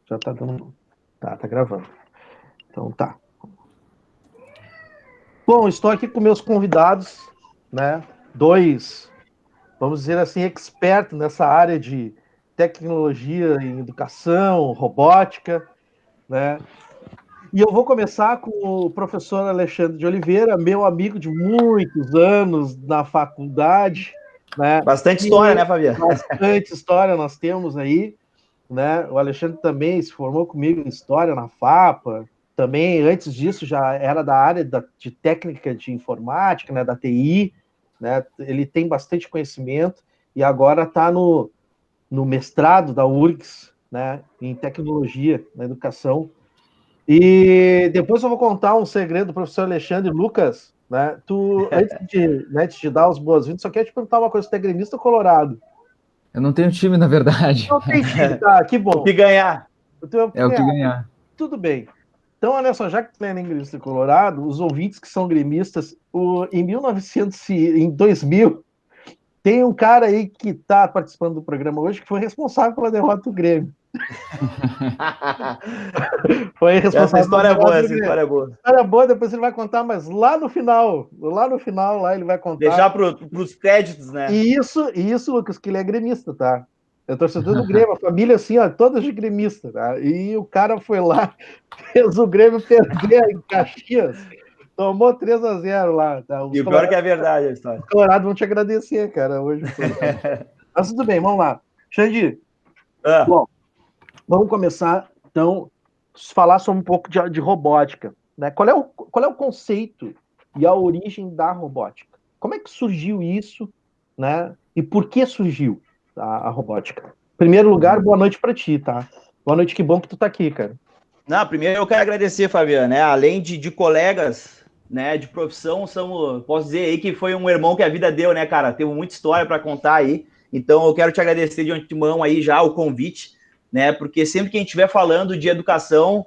Já tá dando. Tá gravando. Então tá. Bom, estou aqui com meus convidados, né? Dois, vamos dizer assim, expertos nessa área de tecnologia em educação, robótica, né? E eu vou começar com o professor Alexandre de Oliveira, meu amigo de muitos anos na faculdade, né? Bastante história, E né, Fabiano? bastante história nós temos aí, né? O Alexandre também se formou comigo em História na FAPA, também antes disso já era da área de técnica de informática, né? Da TI, né? Ele tem bastante conhecimento e agora está no mestrado da URGS, né? Em tecnologia na educação. E depois eu vou contar um segredo do professor Alexandre. Lucas, né? Antes de dar os boas-vindas, só quero te perguntar uma coisa: você é gremista ou colorado? Eu não tenho time, na verdade. Não tem time, tá? Que O bom. que ganhar. Eu tenho que É o que ganhar. ganhar. Tudo bem. Então, olha só, já que tu é gremista e colorado, os ouvintes que são gremistas, em 2000, tem um cara aí que está participando do programa hoje que foi responsável pela derrota do Grêmio. Foi Essa responsável pela história é derrota boa, do essa Grêmio. história é boa. História boa, depois ele vai contar, mas lá no final, lá ele vai contar. Deixar para os créditos, né? E isso, Lucas, que ele é gremista, tá? É torcedor do Grêmio, a família assim, ó, todas de gremista, tá? E o cara foi lá, fez o Grêmio perder em Caxias, tomou 3-0 lá, tá? E o pior é que é verdade a história. Os Colorados vão te agradecer, cara, hoje. Mas tudo bem, vamos lá. Xande, bom, vamos começar, então, falar sobre um pouco de robótica, né? Qual é o conceito e a origem da robótica? Como é que surgiu isso, né? E por que surgiu a robótica? Em primeiro lugar, boa noite para ti, tá? Boa noite, que bom que tu tá aqui, cara. Não, primeiro eu quero agradecer, Fabiano, né? Além de colegas, né, de profissão, posso dizer aí que foi um irmão que a vida deu, né, cara? Teve muita história para contar aí. Então eu quero te agradecer de antemão aí já o convite, né? Porque sempre que a gente estiver falando de educação,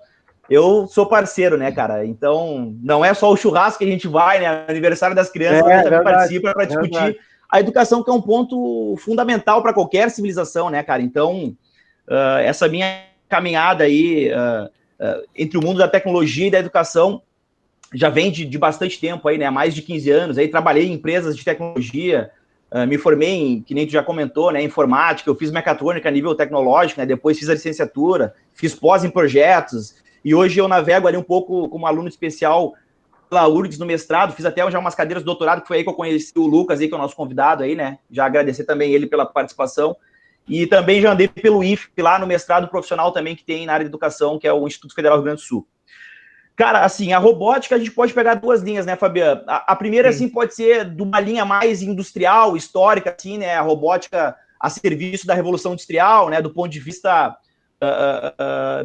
eu sou parceiro, né, cara? Então não é só o churrasco que a gente vai, né? Aniversário das crianças, a gente também participa para discutir a educação, que é um ponto fundamental para qualquer civilização, né, cara? Então, essa minha caminhada aí entre o mundo da tecnologia e da educação já vem de bastante tempo aí, né? Há mais de 15 anos. Aí trabalhei em empresas de tecnologia, me formei em, que nem tu já comentou, né? Informática, eu fiz mecatrônica a nível tecnológico, né? Depois fiz a licenciatura, fiz pós em projetos, e hoje eu navego ali um pouco como aluno especial pela URGS no mestrado, fiz até já umas cadeiras de doutorado, que foi aí que eu conheci o Lucas, aí, que é o nosso convidado aí, né? Já agradecer também ele pela participação. E também já andei pelo IFE, lá no mestrado profissional também que tem na área de educação, que é o Instituto Federal do Rio Grande do Sul. Cara, assim, a robótica a gente pode pegar duas linhas, né, Fabiano? A primeira, assim, pode ser de uma linha mais industrial, histórica, assim, né? A robótica a serviço da Revolução Industrial, né? Do ponto de vista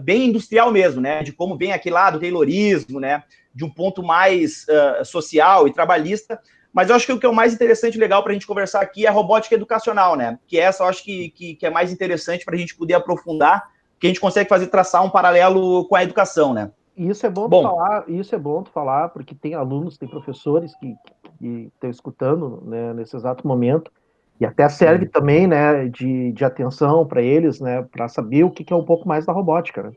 bem industrial mesmo, né? De como vem aqui lá do Taylorismo, né? De um ponto mais social e trabalhista. Mas eu acho que o que é o mais interessante e legal para a gente conversar aqui é a robótica educacional, né? Que essa eu acho que é mais interessante para a gente poder aprofundar, que a gente consegue traçar um paralelo com a educação, né? Isso é bom tu falar, porque tem alunos, tem professores que estão escutando, né, nesse exato momento, e até serve também, né, de atenção para eles, né, para saber o que é um pouco mais da robótica, né?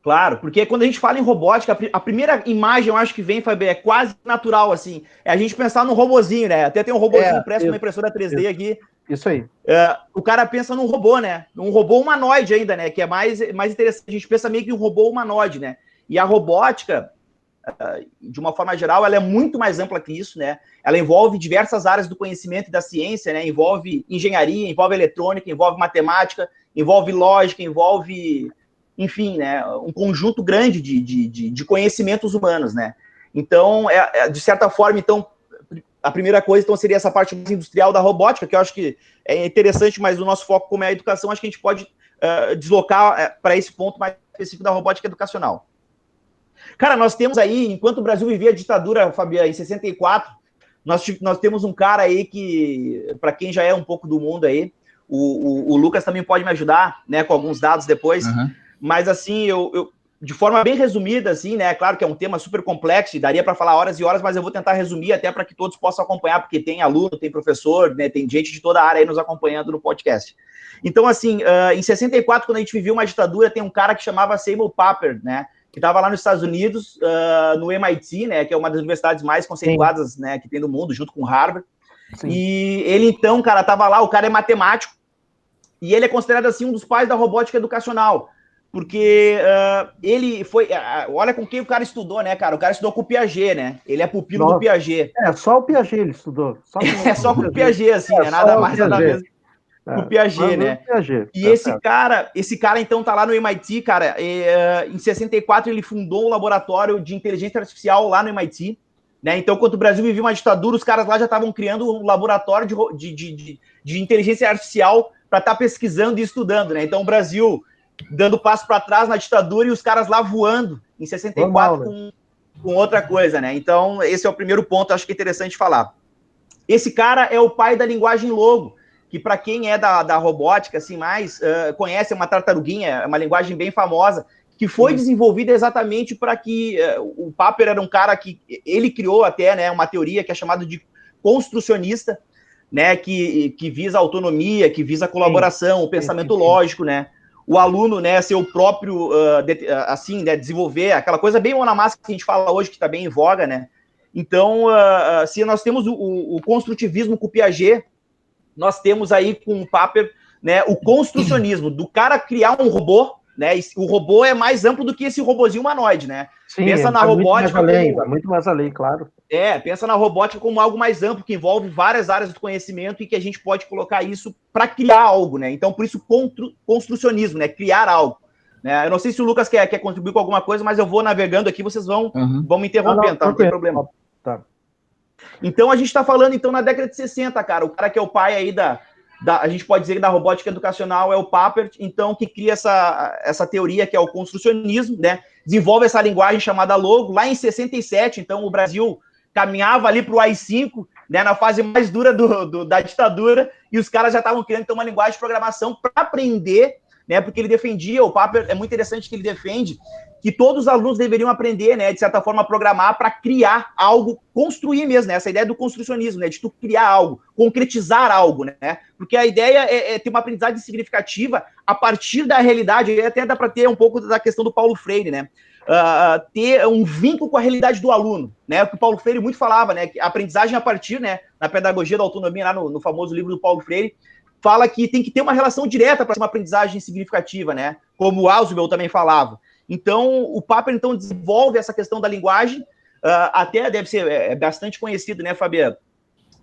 Claro, porque quando a gente fala em robótica, a primeira imagem, eu acho que vem, Fábio, é quase natural, assim. É a gente pensar num robozinho, né? Até tem um robozinho impresso com uma impressora 3D aqui. Isso aí. O cara pensa num robô, né? Um robô humanoide ainda, né? Que é mais interessante. A gente pensa meio que um robô humanoide, né? E a robótica, de uma forma geral, ela é muito mais ampla que isso, né? Ela envolve diversas áreas do conhecimento e da ciência, né? Envolve engenharia, envolve eletrônica, envolve matemática, envolve lógica, envolve, enfim, né? Um conjunto grande de conhecimentos humanos, né? Então, de certa forma, então, a primeira coisa, então, seria essa parte mais industrial da robótica, que eu acho que é interessante, mas o nosso foco, como é a educação, acho que a gente pode deslocar para esse ponto mais específico da robótica educacional. Cara, nós temos aí, enquanto o Brasil vivia a ditadura, Fabiano, em 64, nós temos um cara aí que, para quem já é um pouco do mundo aí, o Lucas também pode me ajudar, né, com alguns dados depois, mas assim, de forma bem resumida, assim, né? Claro que é um tema super complexo e daria para falar horas e horas, mas eu vou tentar resumir até para que todos possam acompanhar, porque tem aluno, tem professor, né? Tem gente de toda a área aí nos acompanhando no podcast. Então, assim, em 64, quando a gente vivia uma ditadura, tem um cara que chamava Seymour Papert, né? Que estava lá nos Estados Unidos, no MIT, né? Que é uma das universidades mais conceituadas, né? Que tem no mundo, junto com Harvard. Sim. E ele, então, cara, estava lá, o cara é matemático, e ele é considerado, assim, um dos pais da robótica educacional. Porque ele foi... olha com quem o cara estudou, né, cara? O cara estudou com o Piaget, né? Ele é pupilo do Piaget. Só o Piaget ele estudou. Só com o Piaget, assim, né? Nada mais, nada menos com o Piaget, né? Piaget, e esse cara, então, tá lá no MIT, cara. Em 64, ele fundou um laboratório de inteligência artificial lá no MIT, né? Então, quando o Brasil vivia uma ditadura, os caras lá já estavam criando um laboratório de inteligência artificial para estar pesquisando e estudando, né? Então, o Brasil dando passo para trás na ditadura e os caras lá voando em 64 normal, com outra coisa, né? Então, esse é o primeiro ponto, acho que é interessante falar. Esse cara é o pai da linguagem logo, que para quem é da robótica, assim, mais, conhece, é uma tartaruguinha, é uma linguagem bem famosa, que foi desenvolvida exatamente para que o Papert era um cara que, ele criou até, né, uma teoria que é chamada de construcionista, né, que visa a autonomia, que visa a colaboração, o pensamento lógico, né? O aluno, né, ser o próprio, assim, né, desenvolver aquela coisa bem mão na massa que a gente fala hoje, que está bem em voga, né? Então, se nós temos o construtivismo com o Piaget, nós temos aí com o Papert, né, o construcionismo, do cara criar um robô, né? O robô é mais amplo do que esse robozinho humanoide, né? Sim, pensa na robótica muito mais além, claro. Pensa na robótica como algo mais amplo, que envolve várias áreas do conhecimento e que a gente pode colocar isso para criar algo, né? Então, por isso, construcionismo, né? Criar algo. Né? Eu não sei se o Lucas quer contribuir com alguma coisa, mas eu vou navegando aqui, vocês vão me interrompendo, tá? Não tem problema. Tá. Então, a gente está falando, então, na década de 60, cara. O cara que é o pai aí a gente pode dizer que da robótica educacional é o Papert, então, que cria essa teoria que é o construcionismo, né? Desenvolve essa linguagem chamada logo. Lá em 67, então, o Brasil caminhava ali para o AI-5, né, na fase mais dura da ditadura, e os caras já estavam criando então, uma linguagem de programação para aprender, né, porque ele defendia, o Papert, é muito interessante que ele defende que todos os alunos deveriam aprender, né, de certa forma, a programar para criar algo, construir mesmo, né, essa ideia do construcionismo, né, de tu criar algo, concretizar algo, né, porque a ideia é ter uma aprendizagem significativa a partir da realidade, e até dá para ter um pouco da questão do Paulo Freire, né, ter um vínculo com a realidade do aluno, né? O que o Paulo Freire muito falava, né? Que a aprendizagem a partir, né? Na pedagogia da autonomia, lá no famoso livro do Paulo Freire, fala que tem que ter uma relação direta para uma aprendizagem significativa, né? Como o Ausubel também falava. Então, o Papert, então, desenvolve essa questão da linguagem, até deve ser bastante conhecido, né, Fabiano?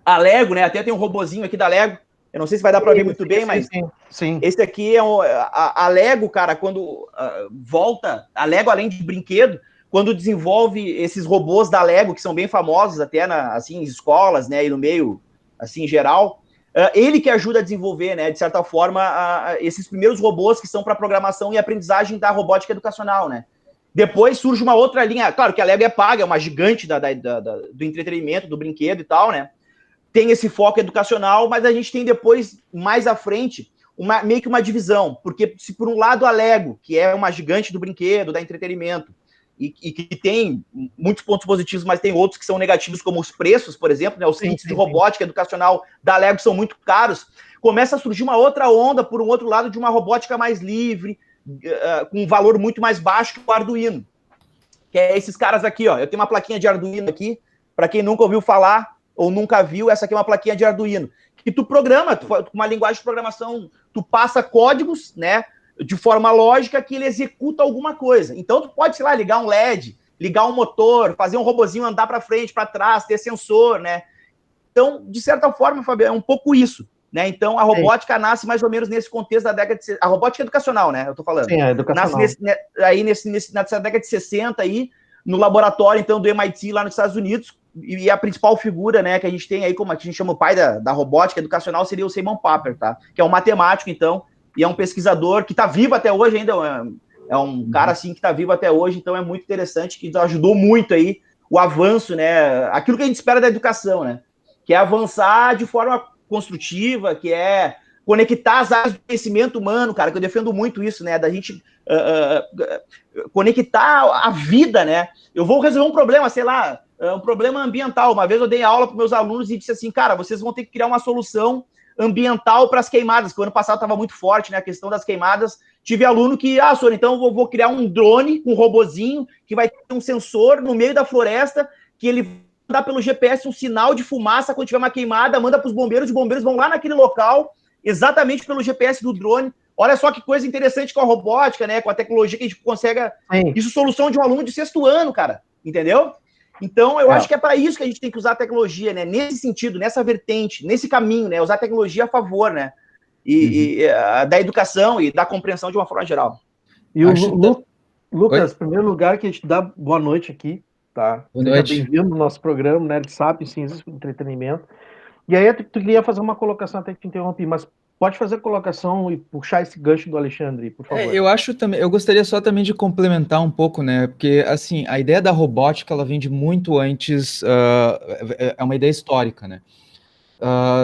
A Lego, né? Até tem um robozinho aqui da Lego. Eu não sei se vai dar para ver muito bem, mas sim. Esse aqui é a Lego, cara, quando volta, a Lego, além de brinquedo, quando desenvolve esses robôs da Lego, que são bem famosos até assim, em escolas, né, e no meio, assim, em geral, ele que ajuda a desenvolver, né, de certa forma, esses primeiros robôs que são para programação e aprendizagem da robótica educacional, né. Depois surge uma outra linha, claro que a Lego é paga, é uma gigante do entretenimento, do brinquedo e tal, né, tem esse foco educacional, mas a gente tem depois, mais à frente, meio que uma divisão, porque se por um lado a Lego, que é uma gigante do brinquedo, da entretenimento, e que tem muitos pontos positivos, mas tem outros que são negativos, como os preços, por exemplo, né, os kits de robótica educacional da Lego são muito caros, começa a surgir uma outra onda, por um outro lado, de uma robótica mais livre, com um valor muito mais baixo que o Arduino, que é esses caras aqui, ó, eu tenho uma plaquinha de Arduino aqui, para quem nunca ouviu falar, ou nunca viu, essa aqui é uma plaquinha de Arduino, que tu programa, com uma linguagem de programação, tu passa códigos, né, de forma lógica que ele executa alguma coisa. Então tu pode, sei lá, ligar um LED, ligar um motor, fazer um robozinho andar para frente, para trás, ter sensor, né. Então, de certa forma, Fabiano, é um pouco isso, né. Então a robótica nasce mais ou menos nesse contexto da década de... A robótica educacional, né, eu tô falando. Sim, a educacional. Nasce nessa década de 60 aí, no laboratório, então, do MIT, lá nos Estados Unidos, e a principal figura, né, que a gente tem aí, como a gente chama o pai da robótica educacional, seria o Seymour Papert, tá? Que é um matemático, então, e é um pesquisador que está vivo até hoje ainda, é um cara, assim, que está vivo até hoje, então é muito interessante, que ajudou muito aí o avanço, né, aquilo que a gente espera da educação, né, que é avançar de forma construtiva, que é conectar as áreas do conhecimento humano, cara, que eu defendo muito isso, né, da gente conectar a vida, né? Eu vou resolver um problema, sei lá, um problema ambiental. Uma vez eu dei aula para meus alunos e disse assim, cara, vocês vão ter que criar uma solução ambiental para as queimadas, que o ano passado estava muito forte, né, a questão das queimadas. Tive aluno que, Sônia, então eu vou criar um drone, um robozinho, que vai ter um sensor no meio da floresta, que ele vai dar pelo GPS um sinal de fumaça quando tiver uma queimada, manda para os bombeiros vão lá naquele local, exatamente pelo GPS do drone. Olha só que coisa interessante com a robótica, né, com a tecnologia que a gente consegue... Sim. Isso solução de um aluno de 6º ano, cara, entendeu? Então, eu acho que é para isso que a gente tem que usar a tecnologia, né? Nesse sentido, nessa vertente, nesse caminho, né? Usar a tecnologia a favor, né? Da educação e da compreensão de uma forma geral. E o Lucas, em primeiro lugar, que a gente dá boa noite aqui, tá? Seja bem-vindo no nosso programa, né? De SAP, Ciências e Entretenimento. E aí, tu queria fazer uma colocação, até que te interrompi, mas pode fazer a colocação e puxar esse gancho do Alexandre, por favor. Eu acho também, eu gostaria só também de complementar um pouco, né? Porque, assim, a ideia da robótica, ela vem de muito antes, é uma ideia histórica, né?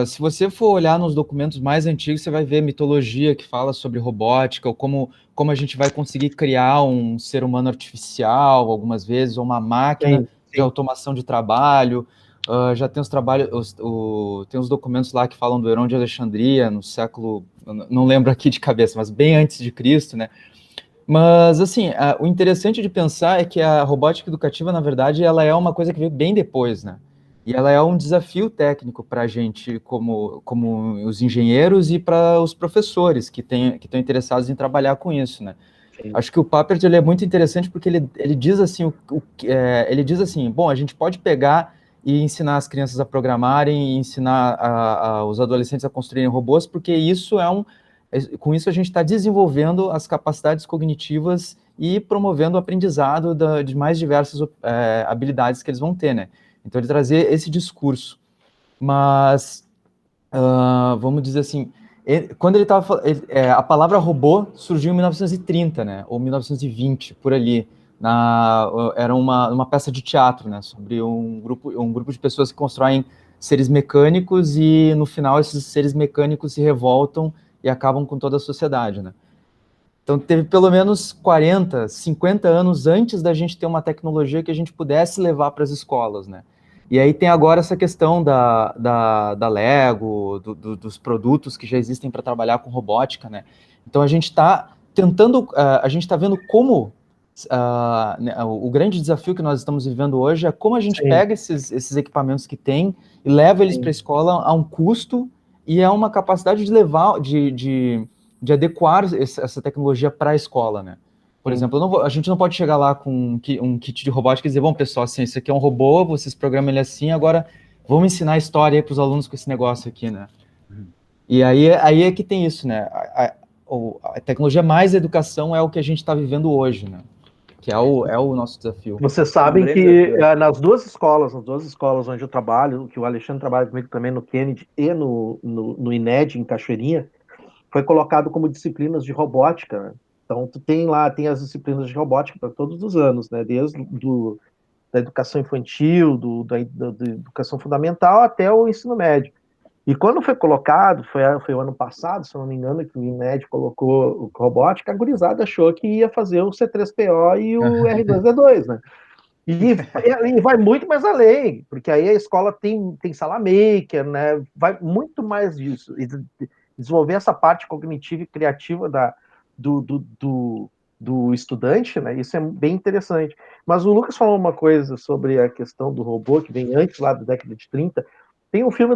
Se você for olhar nos documentos mais antigos, você vai ver mitologia que fala sobre robótica, ou como a gente vai conseguir criar um ser humano artificial, algumas vezes, ou uma máquina de automação de trabalho. Já tem os trabalhos, tem os documentos lá que falam do Herão de Alexandria, no século, não lembro aqui de cabeça, mas bem antes de Cristo, né? Mas, assim, o interessante de pensar é que a robótica educativa, na verdade, ela é uma coisa que veio bem depois, né? E ela é um desafio técnico para a gente, como os engenheiros e para os professores que estão interessados em trabalhar com isso, né? Sim. Acho que o Papert ele é muito interessante porque ele diz assim, ele diz assim, bom, a gente pode pegar e ensinar as crianças a programarem, e ensinar os adolescentes a construírem robôs, porque isso com isso a gente está desenvolvendo as capacidades cognitivas e promovendo o aprendizado de mais diversas habilidades que eles vão ter, né? Então, ele trazer esse discurso. Mas, vamos dizer assim, quando ele estava... a palavra robô surgiu em 1930, né? Ou 1920, por ali. Era uma peça de teatro, né? Sobre um grupo de pessoas que constroem seres mecânicos e, no final, esses seres mecânicos se revoltam e acabam com toda a sociedade, né? Então, teve pelo menos 40, 50 anos antes da gente ter uma tecnologia que a gente pudesse levar para as escolas, né? E aí tem agora essa questão da Lego, dos produtos que já existem para trabalhar com robótica, né? Então, a gente está tentando, a gente está vendo como o grande desafio que nós estamos vivendo hoje é como a gente pega esses equipamentos que tem e leva eles para a escola a um custo e a uma capacidade de levar, de adequar essa tecnologia para a escola, né? Por exemplo, a gente não pode chegar lá com um kit de robótica e dizer, bom, pessoal, assim, isso aqui é um robô, vocês programam ele assim, agora vamos ensinar a história aí para os alunos com esse negócio aqui, né? E aí é que tem isso, né? A tecnologia mais educação é o que a gente está vivendo hoje, né? Que é o nosso desafio. Vocês sabem que nas duas escolas onde eu trabalho, que o Alexandre trabalha comigo também no Kennedy e no INED, em Cachoeirinha, foi colocado como disciplinas de robótica, né? Então, tem as disciplinas de robótica para todos os anos, né? Desde da educação infantil, da educação fundamental até o ensino médio. E quando foi colocado, foi o ano passado, se eu não me engano, que o INED colocou robótica, a gurizada achou que ia fazer o C3PO e o R2D2, né? E vai muito mais além, porque aí a escola tem sala maker, né? Vai muito mais disso. E desenvolver essa parte cognitiva e criativa do estudante, né? Isso é bem interessante. Mas o Lucas falou uma coisa sobre a questão do robô, que vem antes lá da década de 30. Tem um filme,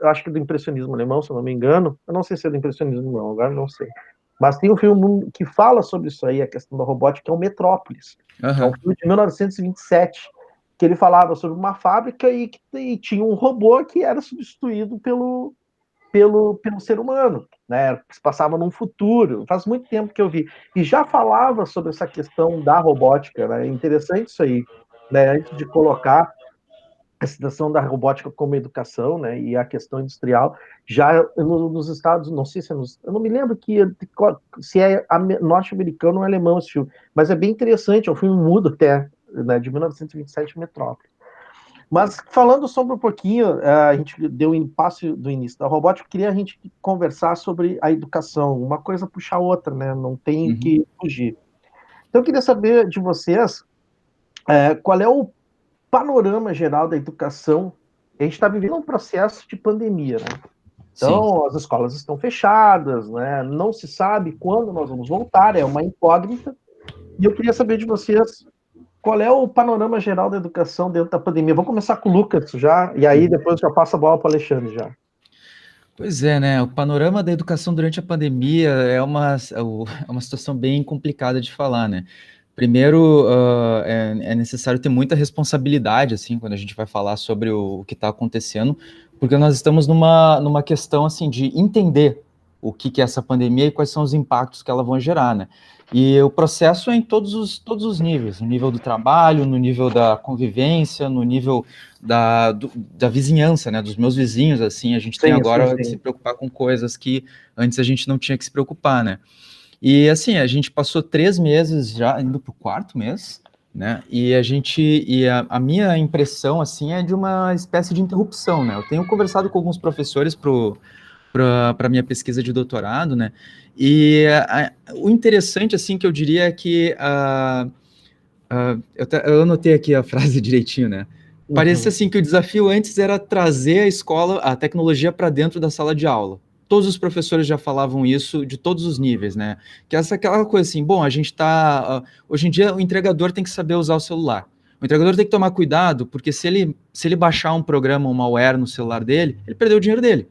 acho que do impressionismo alemão, se eu não me engano. Eu não sei se é do impressionismo alemão, agora não sei. Mas tem um filme que fala sobre isso aí, a questão da robótica, que é o Metrópolis. É um filme de 1927, que ele falava sobre uma fábrica e tinha um robô que era substituído pelo ser humano, né? Se passava num futuro. Faz muito tempo que eu vi. E já falava sobre essa questão da robótica, né? É interessante isso aí, né? Antes de colocar a situação da robótica como educação, né? E a questão industrial, já nos Estados, não sei se eu não me lembro se é norte-americano ou alemão esse filme, mas é bem interessante, é um filme mudo até, né? De 1927, Metrópolis. Mas falando sobre um pouquinho, a gente deu um passo do início da robótica, queria a gente conversar sobre a educação, uma coisa puxa a outra, né? Não tem que fugir. Então eu queria saber de vocês qual é o panorama geral da educação. A gente está vivendo um processo de pandemia, né? Então, as escolas estão fechadas, né? Não se sabe quando nós vamos voltar, é uma incógnita. E eu queria saber de vocês qual é o panorama geral da educação dentro da pandemia. Vou começar com o Lucas já, e aí depois já passo a bola para o Alexandre já. Pois é, né? O panorama da educação durante a pandemia é uma situação bem complicada de falar, né? Primeiro, é necessário ter muita responsabilidade, assim, quando a gente vai falar sobre o que está acontecendo, porque nós estamos numa questão, assim, de entender o que é essa pandemia e quais são os impactos que ela vai gerar, né? E o processo é em todos os níveis, no nível do trabalho, no nível da convivência, no nível da vizinhança, né, dos meus vizinhos, assim, a gente tem agora que se preocupar com coisas que antes a gente não tinha que se preocupar, né? E assim, a gente passou 3 meses já, indo para o 4º mês, né? E a minha impressão, assim, é de uma espécie de interrupção, né? Eu tenho conversado com alguns professores para minha pesquisa de doutorado, né? E o interessante, assim, que eu diria é que eu anotei aqui a frase direitinho, né? Parece assim que o desafio antes era trazer a escola, a tecnologia para dentro da sala de aula. Todos os professores já falavam isso de todos os níveis, né? Que aquela coisa assim, bom, a gente está... hoje em dia o entregador tem que saber usar o celular. O entregador tem que tomar cuidado, porque se ele baixar um programa, um malware no celular dele, ele perdeu o dinheiro dele.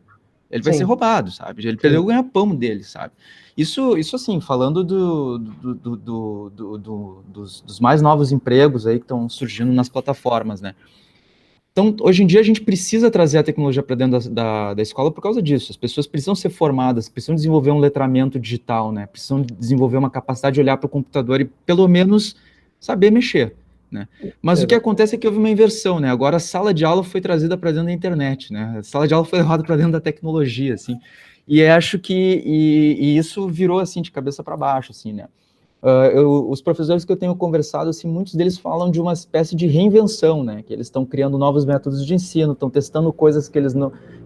Ele vai ser roubado, sabe? Ele perdeu o ganha-pão dele, sabe? Isso assim, falando dos mais novos empregos aí que estão surgindo nas plataformas, né? Então, hoje em dia, a gente precisa trazer a tecnologia para dentro da escola por causa disso. As pessoas precisam ser formadas, precisam desenvolver um letramento digital, né? Precisam desenvolver uma capacidade de olhar para o computador e, pelo menos, saber mexer, né? Mas o que acontece é que houve uma inversão, né? Agora a sala de aula foi trazida para dentro da internet, né? A sala de aula foi levada para dentro da tecnologia, assim. E acho que isso virou, assim, de cabeça para baixo, assim, né? Os professores que eu tenho conversado, assim, muitos deles falam de uma espécie de reinvenção, né? Que eles estão criando novos métodos de ensino, estão testando coisas que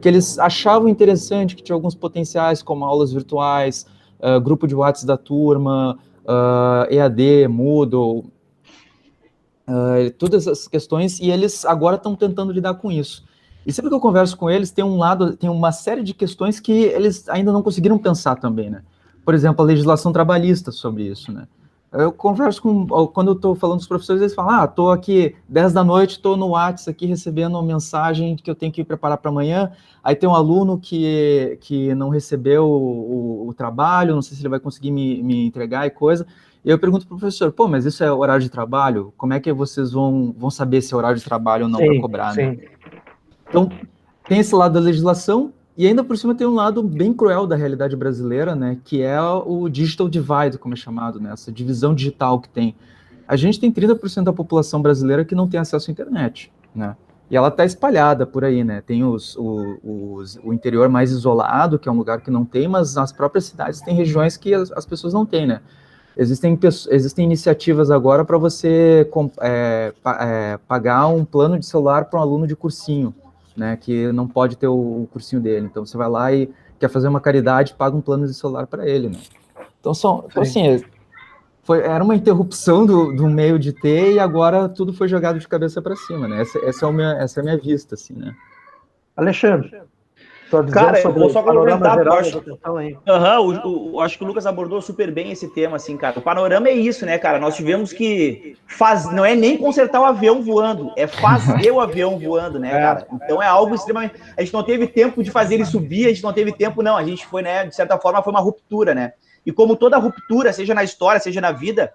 eles achavam interessante, que tinham alguns potenciais, como aulas virtuais, grupo de WhatsApp da turma, EAD, Moodle, todas essas questões, e eles agora estão tentando lidar com isso. E sempre que eu converso com eles, tem uma série de questões que eles ainda não conseguiram pensar também, né? Por exemplo, a legislação trabalhista sobre isso, né? Eu converso quando eu estou falando com os professores, eles falam, estou aqui 10 da noite, estou no WhatsApp aqui recebendo uma mensagem que eu tenho que preparar para amanhã, aí tem um aluno que não recebeu o trabalho, não sei se ele vai conseguir me entregar e coisa, e eu pergunto para o professor, mas isso é horário de trabalho? Como é que vocês vão saber se é horário de trabalho ou não para cobrar, né? Então, tem esse lado da legislação, e ainda por cima tem um lado bem cruel da realidade brasileira, né, que é o digital divide, como é chamado, né, essa divisão digital que tem. A gente tem 30% da população brasileira que não tem acesso à internet, né, e ela está espalhada por aí, né, tem o interior mais isolado, que é um lugar que não tem, mas nas próprias cidades tem regiões que as pessoas não têm, né. Existem iniciativas agora para você pagar um plano de celular para um aluno de cursinho, né, que não pode ter o cursinho dele. Então, você vai lá e quer fazer uma caridade, paga um plano de celular para ele, né? Então, assim, era uma interrupção do meio de ter e agora tudo foi jogado de cabeça para cima, né? Essa é a minha vista, assim, né? Alexandre, tua visão cara, sobre eu vou só complementar, geral acho que o Lucas abordou super bem esse tema, assim, cara. O panorama é isso, né, cara? Nós tivemos que não é nem consertar o avião voando, é fazer o avião voando, né, cara? Então é algo extremamente... A gente não teve tempo de fazer ele subir, a gente não teve tempo, não. A gente foi, né, de certa forma, foi uma ruptura, né? E como toda ruptura, seja na história, seja na vida,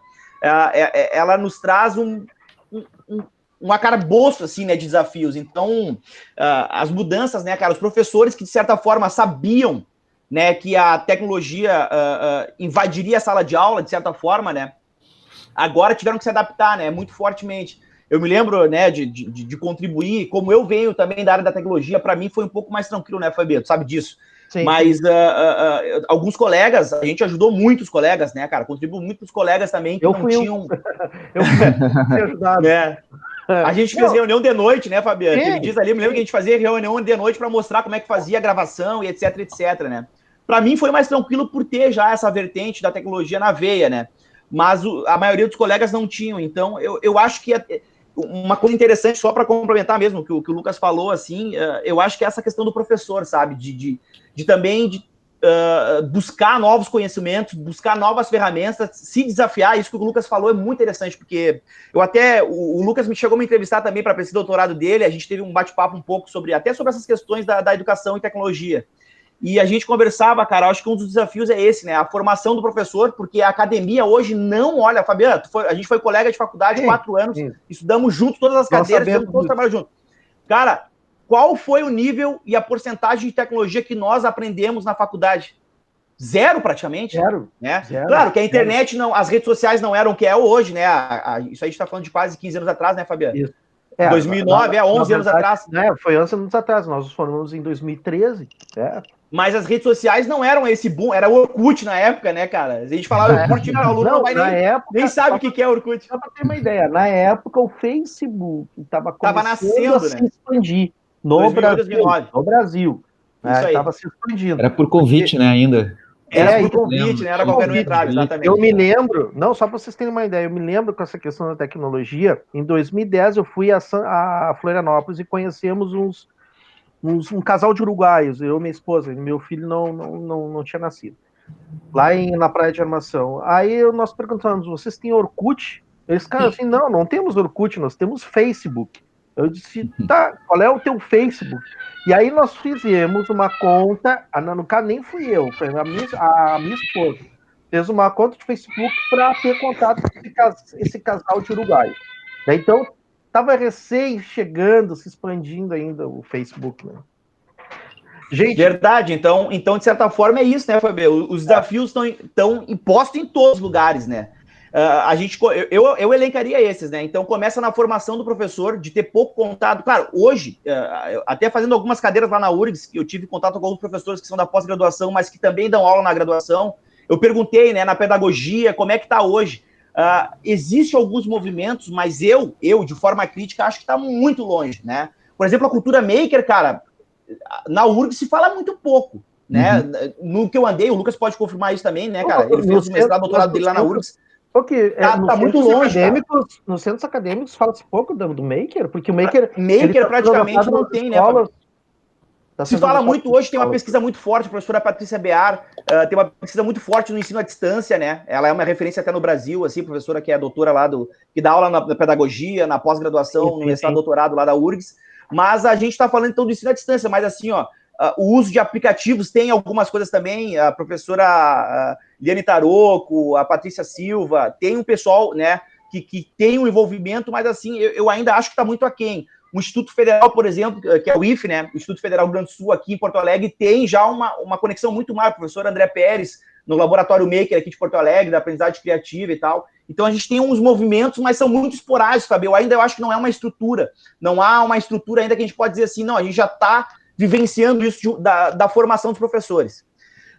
ela nos traz um arcabouço, assim, né, de desafios. Então, as mudanças, né, cara, os professores que, de certa forma, sabiam, né, que a tecnologia invadiria a sala de aula, de certa forma, né, agora tiveram que se adaptar, né, muito fortemente. Eu me lembro, né, de contribuir, como eu venho também da área da tecnologia, para mim foi um pouco mais tranquilo, né, Fabio, tu sabe disso. Sim, mas alguns colegas, a gente ajudou muito os colegas, né, cara, contribuiu muito os colegas também que não tinham... eu fui ajudado. A gente fez reunião de noite, né, Fabiano? Ele diz ali, eu me lembro que a gente fazia reunião de noite para mostrar como é que fazia a gravação e etc, né? Para mim foi mais tranquilo por ter já essa vertente da tecnologia na veia, né? Mas a maioria dos colegas não tinham. Então, eu acho que uma coisa interessante, só para complementar mesmo o que o Lucas falou, assim, eu acho que é essa questão do professor, sabe? De também buscar novos conhecimentos, buscar novas ferramentas, se desafiar. Isso que o Lucas falou é muito interessante, porque o Lucas me chegou a me entrevistar também para esse doutorado dele, a gente teve um bate-papo um pouco sobre essas questões da educação e tecnologia. E a gente conversava, cara, acho que um dos desafios é esse, né? A formação do professor, porque a academia hoje não olha, Fabiano, a gente foi colega de faculdade 4 anos, estudamos juntos todas as cadeiras, fizemos todos os trabalhos juntos. Cara, qual foi o nível e a porcentagem de tecnologia que nós aprendemos na faculdade? Zero, praticamente. Zero. Né? Zero. Claro que a internet, não, as redes sociais não eram o que é hoje, né? Isso a gente está falando de quase 15 anos atrás, né, Fabiano? Isso. 2009, 11 anos atrás. Foi 11 anos atrás, nós nos formamos em 2013. Mas as redes sociais não eram esse boom, era o Orkut na época, né, cara? A gente falava Orkut, o aluno não vai nem sabe o que é Orkut. Só para ter uma ideia, na época o Facebook estava nascendo, a se expandir no Brasil. Estava se expandindo. Era por convite, né, ainda. Era por convite, né? Era qualquer um entrava, exatamente. Eu me lembro, não, só para vocês terem uma ideia, eu me lembro com essa questão da tecnologia, em 2010 eu fui a Florianópolis e conhecemos um casal de uruguaios, eu e minha esposa, meu filho não tinha nascido, lá na Praia de Armação. Aí nós perguntamos, vocês têm Orkut? Eles ficaram assim, não temos Orkut, nós temos Facebook. Eu disse, tá, qual é o teu Facebook? E aí nós fizemos uma conta, no caso nem fui eu, foi a minha esposa, fez uma conta de Facebook para ter contato com esse casal de uruguaio. Então, estava recém chegando, se expandindo ainda o Facebook, né? Gente, verdade, então, de certa forma é isso, né, Fabio? Os desafios estão impostos em todos os lugares, né? Eu elencaria esses, né? Então começa na formação do professor, de ter pouco contato. Claro, hoje, até fazendo algumas cadeiras lá na URGS, eu tive contato com alguns professores que são da pós-graduação, mas que também dão aula na graduação. Eu perguntei, né, na pedagogia, como é que está hoje? Existem alguns movimentos, mas eu, de forma crítica, acho que está muito longe, né? Por exemplo, a cultura maker, cara, na URGS se fala muito pouco, né? No que eu andei, o Lucas pode confirmar isso também, né, cara? Ele fez o mestrado, doutorado dele lá na URGS. Porque tá muito longe, nos centros acadêmicos fala-se pouco do Maker, porque o Maker praticamente não tem, né? Se fala muito hoje, tem uma pesquisa muito forte, a professora Patrícia Bear tem uma pesquisa muito forte no ensino à distância, né? Ela é uma referência até no Brasil, assim, professora que é doutora lá que dá aula na pedagogia, na pós-graduação, no mestrado, doutorado lá da URGS. Mas a gente está falando então do ensino à distância, mas assim, ó, o uso de aplicativos tem algumas coisas também, a professora Liane Taroco, a Patrícia Silva, tem um pessoal, né, que tem um envolvimento, mas assim, eu ainda acho que está muito aquém. O Instituto Federal, por exemplo, que é o IFE, né, o Instituto Federal do Rio Grande do Sul, aqui em Porto Alegre, tem já uma conexão muito maior, o professor André Pérez, no Laboratório Maker aqui de Porto Alegre, da aprendizagem criativa e tal. Então a gente tem uns movimentos, mas são muito esporádicos, Fabio. Eu acho que não é uma estrutura, não há uma estrutura ainda que a gente pode dizer assim, não, a gente já está vivenciando isso da formação dos professores.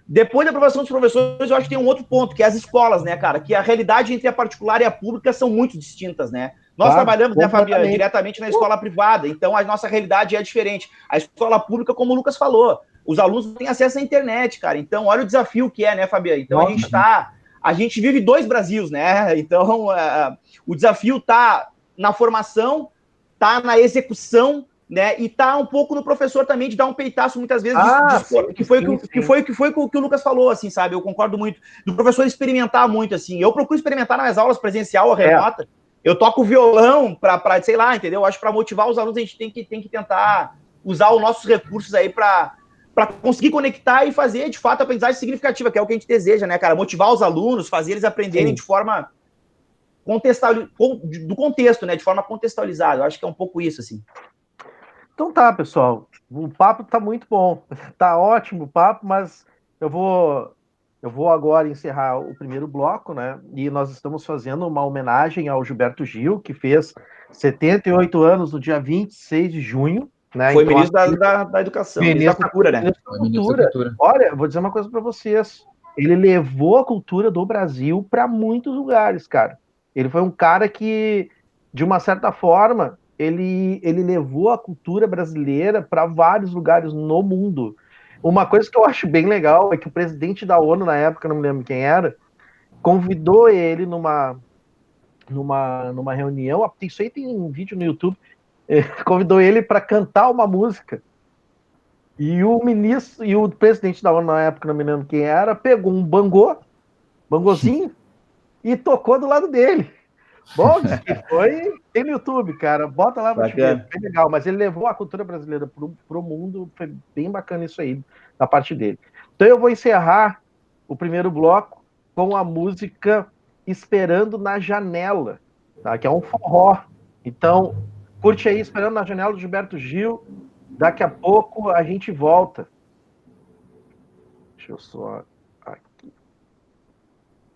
Depois da formação dos professores, eu acho que tem um outro ponto, que é as escolas, né, cara? Que a realidade entre a particular e a pública são muito distintas, né? Nós trabalhamos, né, Fabiano, diretamente na escola privada, então a nossa realidade é diferente. A escola pública, como o Lucas falou, os alunos não têm acesso à internet, cara. Então, olha o desafio que é, né, Fabiano? Então, a gente vive 2 Brasils, né? Então, o desafio tá na formação, tá na execução, né? E tá um pouco no professor também de dar um peitaço muitas vezes, que foi o que o Lucas falou, assim, sabe? Eu concordo muito do professor experimentar muito, assim. Eu procuro experimentar nas aulas presencial ou remota. Eu toco violão para, sei lá, entendeu? Eu acho que para motivar os alunos a gente tem que tentar usar os nossos recursos aí para conseguir conectar e fazer, de fato, a aprendizagem significativa, que é o que a gente deseja, né, cara? Motivar os alunos, fazer eles aprenderem de forma do contexto, né? De forma contextualizada. Eu acho que é um pouco isso, assim. Então tá, pessoal. O papo tá muito bom. Tá ótimo o papo, mas eu vou agora encerrar o primeiro bloco, né? E nós estamos fazendo uma homenagem ao Gilberto Gil, que fez 78 anos no dia 26 de junho. Né? Foi então, ministro da Educação, ministro da Cultura, né? Cultura. Olha, eu vou dizer uma coisa para vocês. Ele levou a cultura do Brasil para muitos lugares, cara. Ele foi um cara que de uma certa forma, ele levou a cultura brasileira para vários lugares no mundo. Uma coisa que eu acho bem legal é que o presidente da ONU, na época, não me lembro quem era, convidou ele numa reunião, isso aí tem um vídeo no YouTube, convidou ele para cantar uma música. E o ministro e o presidente da ONU, na época, não me lembro quem era, pegou um bangozinho, e tocou do lado dele. Bom, diz que foi. Tem no YouTube, cara. Bota lá pra te ver. Bem legal. Mas ele levou a cultura brasileira pro mundo. Foi bem bacana isso aí, da parte dele. Então eu vou encerrar o primeiro bloco com a música Esperando na Janela, tá? Que é um forró. Então, curte aí Esperando na Janela do Gilberto Gil. Daqui a pouco a gente volta. Deixa eu só